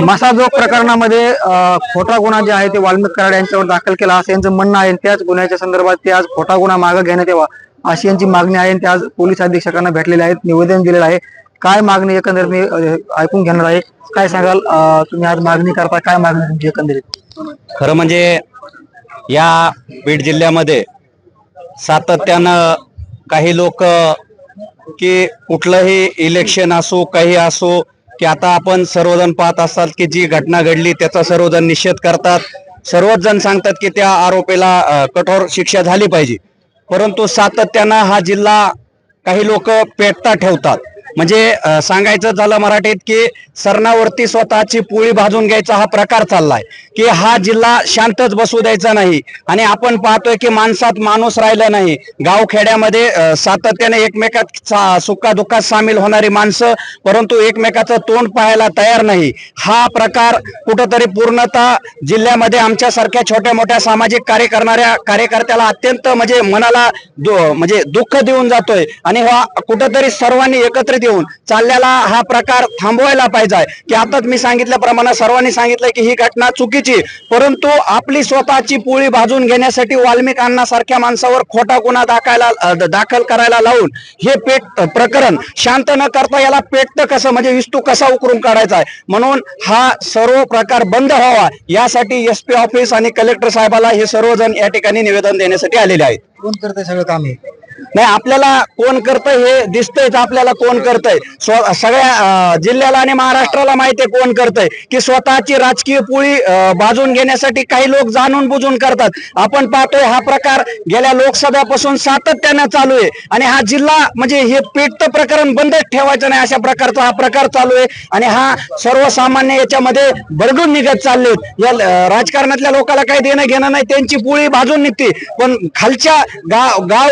मसाजोग प्रकरणामध्ये खोटा गुन्हा जे आहे ते वाल्मिक कराड यांच्यावर दाखल केला असं यांचं म्हणणं आहे. त्याच गुन्ह्याच्या संदर्भात ते आज खोटा गुन्हा मागे घेण्यात यावा अशी यांची मागणी आहे. ते आज पोलीस अधीक्षकांना भेटलेले आहेत, निवेदन दिलेलं आहे. काय मागणी एकंदरीत मी ऐकून घेणार आहे. काय सांगाल, तुम्ही आज मागणी करता, काय मागणी तुमची एकंदरीत? खरं म्हणजे या बीड जिल्ह्यामध्ये सातत्यानं काही लोक की कुठलंही इलेक्शन असो काही असो की आता आपण सर्वजण पाहत असतात की जी घटना घडली त्याचा सर्वजण निषेध करतात. सर्वच जण सांगतात की त्या आरोपीला कठोर शिक्षा झाली पाहिजे. परंतु सातत्यानं हा जिल्हा काही लोक पेटता ठेवतात. म्हणजे सांगायचं झालं मराठीत की सरणावरती स्वतःची पोळी भाजून घ्यायचा हा प्रकार चाललाय की हा जिल्हा शांतच बसू द्यायचा नाही. आणि आपण पाहतोय की माणसात माणूस राहिला नाही. गावखेड्यामध्ये सातत्याने एकमेकात सुखादुःखात सामील होणारी माणसं परंतु एकमेकाचं तोंड पाहायला तयार नाही. हा प्रकार कुठंतरी पूर्णतः जिल्ह्यामध्ये आमच्यासारख्या छोट्या मोठ्या सामाजिक कार्य करणाऱ्या कार्यकर्त्याला अत्यंत म्हणजे मनाला म्हणजे दुःख देऊन जातोय. आणि हा कुठंतरी सर्वांनी एकत्रित येऊन चाललेला हा प्रकार थांबवायला पाहिजे. की आताच मी सांगितल्याप्रमाणे सर्वांनी सांगितलं की ही घटना चुकीची, परंतु आपली स्वतःची पोळी भाजून घेण्यासाठी वाल्मिक अण्णासारख्या माणसावर खोटा गुन्हा दाखल करायला लावून हे प्रकरण शांत न करता याला पेटतं कसं, म्हणजे विस्तू कसा उकरून काढायचा आहे. म्हणून हा सर्व प्रकार बंद व्हावा यासाठी SP ऑफिस आणि कलेक्टर साहेबाला हे सर्वजण या ठिकाणी निवेदन देण्यासाठी आलेले आहेत. कोण करतंय सगळं काम हे? नाही, आपल्याला कोण करतंय हे दिसतंयच. आपल्याला कोण करतंय सगळ्या जिल्ह्याला आणि महाराष्ट्राला माहिती आहे कोण करतंय की स्वतःची राजकीय पोळी भाजून घेण्यासाठी काही लोक जाणून बुजून करतात. आपण पाहतोय हा प्रकार गेल्या लोकसभेपासून सातत्यानं चालू आहे. आणि हा जिल्हा म्हणजे हे पेटतं प्रकरण बंदच ठेवायचं नाही अशा प्रकारचा हा प्रकार चालू आहे. आणि हा सर्वसामान्य याच्यामध्ये भरडून निघत चाललेत. या राजकारणातल्या लोकांना काही देणं घेणं नाही, त्यांची पोळी भाजून निघते. पण खालच्या गाव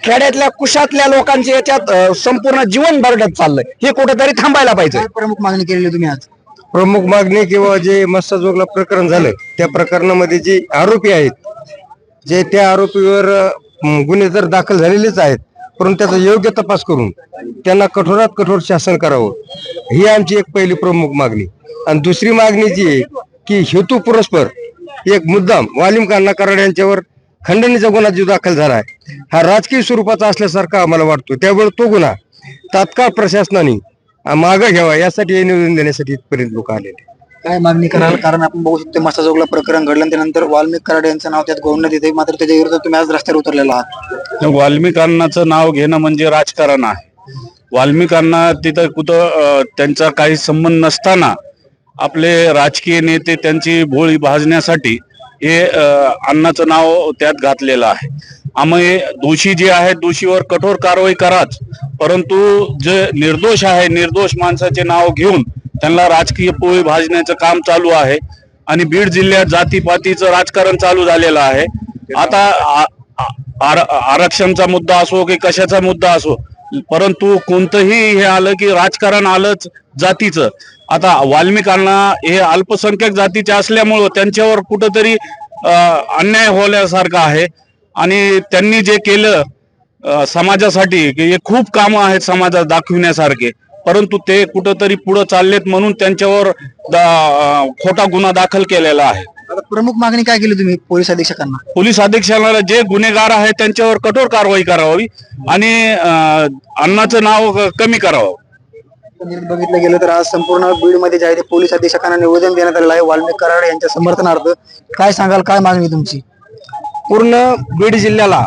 खेड्यातल्या कुशातल्या लोकांचे याच्यात संपूर्ण जीवन भरडत चाललंय. हे कुठेतरी थांबायला पाहिजे. प्रमुख मागणी केलेली तुम्ही आज? प्रमुख मागणी किंवा जे मस्साजोगला प्रकरण झालं त्या प्रकरणामध्ये जे आरोपी आहेत जे त्या आरोपीवर गुन्हे तर दाखल झालेलेच आहेत, परंतु त्याचा योग्य तपास करून त्यांना कठोरात कठोर शासन करावं ही आमची एक पहिली प्रमुख मागणी. आणि दुसरी मागणी जी आहे की हेतू पुरस्पर एक मुद्दाम वाल्मिक अण्णा कराड यांच्यावर खंडणीचा गुन्हा जो दाखल झाला आहे हा राजकीय स्वरूपाचा असल्यासारखा आम्हाला वाटतो. त्यामुळे तो गुन्हा तात्काळ प्रशासनाने मागे घ्यावा यासाठी हे निवेदन देण्यासाठी इथपर्यंत लोक आलेले. काय मागणी कराल? कारण आपण बघू शकतो मसाजोगला प्रकरण घडलं त्यानंतर वाल्मिक कराड यांचं नाव त्यात घोळण्यात येते, मात्र त्याच्या विरोधात तुम्ही आज रस्त्यावर उतरलेला आहात. वाल्मिक अण्णाचं नाव घेणं म्हणजे राजकारण आहे. वाल्मिक अण्णा तिथं कुठं त्यांचा काही संबंध नसताना आपले राजकीय नेते त्यांची भोळी भाजण्यासाठी हे अण्णाचं नाव त्यात घातलेलं आहे. आम्ही दोषी जे आहेत दोषीवर कठोर कारवाई कराच, परंतु जे निर्दोष आहे निर्दोष माणसाचे नाव घेऊन त्यांना राजकीय पोळी भाजण्याचं काम चालू आहे. आणि बीड जिल्ह्यात जातीपातीचं राजकारण चालू झालेलं आहे. आता आरक्षणचा मुद्दा असो की कशाचा मुद्दा असो, परंतु कोणतंही हे आलं की राजकारण आलंच जातीचं. आता वाल्मिक अण्णा हे अल्पसंख्याक जातीचे असल्यामुळं त्यांच्यावर कुठंतरी अन्याय होण्यासारखं आहे. आणि त्यांनी जे केलं समाजासाठी की हे खूप कामं आहेत समाजात दाखविण्यासारखे, परंतु ते कुठंतरी पुढे चाललेत म्हणून त्यांच्यावर खोटा गुन्हा दाखल केलेला आहे. प्रमुख मागणी काय केली तुम्ही पोलीस अधीक्षकांना? पोलीस अधीक्षकांना जे गुन्हेगार आहेत त्यांच्यावर कठोर कारवाई करावी आणि अण्णाचं नाव कमी करावं. बघितलं गेलं तर आज संपूर्ण बीड मध्ये जे आहे ते पोलीस अधीक्षकांना निवेदन देण्यात आलेलं आहे वाल्मिक कराड यांच्या समर्थनार्थ. काय सांगाल, काय मागणी तुमची? पूर्ण बीड जिल्ह्याला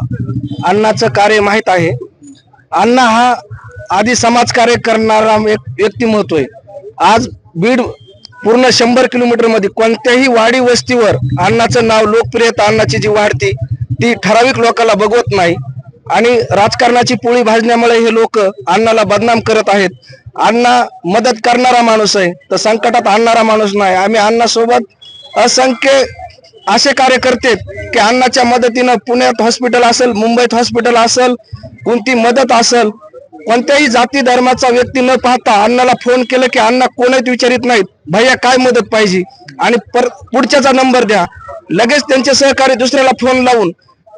अण्णाचं कार्य माहीत आहे. अण्णा हा आधी समाजकार्य करणारा एक व्यक्तिमत्व आहे. आज बीड पूर्ण 100 किलोमीटर मध्ये कोणत्याही वाडी वस्तीवर अण्णाचं नाव लोकप्रियता अण्णाची जी वाढते ती ठराविक लोकांना बघवत नाही. आणि राजकारणाची पोळी भाजण्यामुळे हे लोक अण्णाला बदनाम करत आहेत. अण्णा मदत करणारा माणूस आहे, तर संकटात आणणारा माणूस नाही. आम्ही अण्णासोबत असंख्य असे कार्यकर्ते की अण्णाच्या मदतीनं पुण्यात हॉस्पिटल असेल, मुंबईत हॉस्पिटल असेल, कोणती मदत असेल, कोणत्याही जाती धर्माचा व्यक्ती न पाहता अण्णाला फोन केलं की अण्णा कोणच विचारित नाहीत, भैया काय मदत पाहिजे आणि पुढच्याचा नंबर द्या. लगेच त्यांचे सहकारी दुसऱ्याला फोन लावून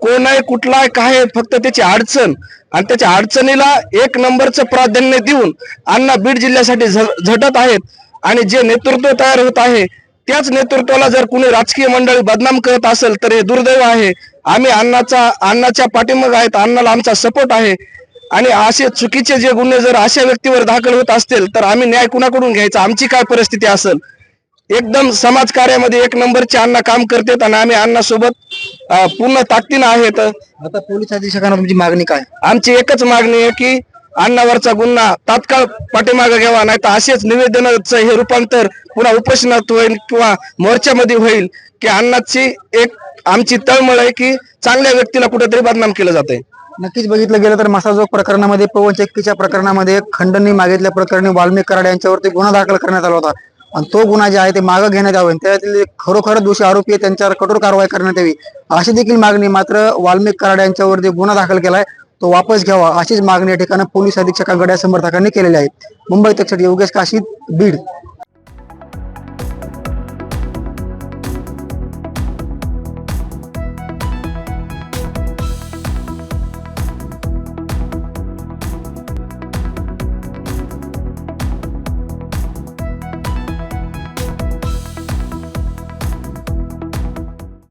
कोण आहे कुठला आहे काय आहे, फक्त त्याची अडचण आणि त्याच्या अडचणीला एक नंबरचं प्राधान्य देऊन अण्णा बीड जिल्ह्यासाठी झटत आहेत. आणि जे नेतृत्व तयार होत आहे त्याच नेतृत्वाला जर कुणी राजकीय मंडळी बदनाम करत असेल तर हे दुर्दैव आहे. आम्ही अण्णाच्या पाठीमाग आहेत, अण्णाला आमचा सपोर्ट आहे. आणि असे चुकीचे जे गुन्हे जर अशा व्यक्तीवर दाखल होत असतील तर आम्ही न्याय कुणाकडून घ्यायचा, आमची काय परिस्थिती असेल. एकदम समाज कार्यामध्ये एक नंबरचे अण्णा काम करतात आणि आम्ही अण्णासोबत पूर्ण ताकदीनं आहेत. आता पोलीस अधीक्षकांना तुमची मागणी काय? आमची एकच मागणी आहे की अण्णावरचा गुन्हा तात्काळ पाठीमागे घ्यावा, नाही तर असेच निवेदनाचं हे रूपांतर पुन्हा उपोषणात होईल किंवा मोर्चामध्ये होईल. की अण्णाची एक आमची तळमळ आहे की चांगल्या व्यक्तीला कुठेतरी बदनाम केलं जात आहे. नक्कीच बघितलं गेलं तर मसाजोग प्रकरणामध्ये पवन चक्कीच्या प्रकरणामध्ये खंडणी मागितल्या प्रकरणी वाल्मिक कराड यांच्यावरती गुन्हा दाखल करण्यात आला होता आणि तो गुन्हा जे आहे ते मागे घेण्यात यावे, त्यातील खरोखर दोषी आरोपी आहे त्यांच्यावर कठोर कारवाई करण्यात यावी अशी देखील मागणी मात्र वाल्मिक कराड यांच्यावरती गुन्हा दाखल केलाय तो वापस घ्यावा अशीच मागणी या ठिकाणी पोलीस अधीक्षकांकडे समर्थकांनी केलेली आहे. मुंबई तक योगेश काशीद, बीड.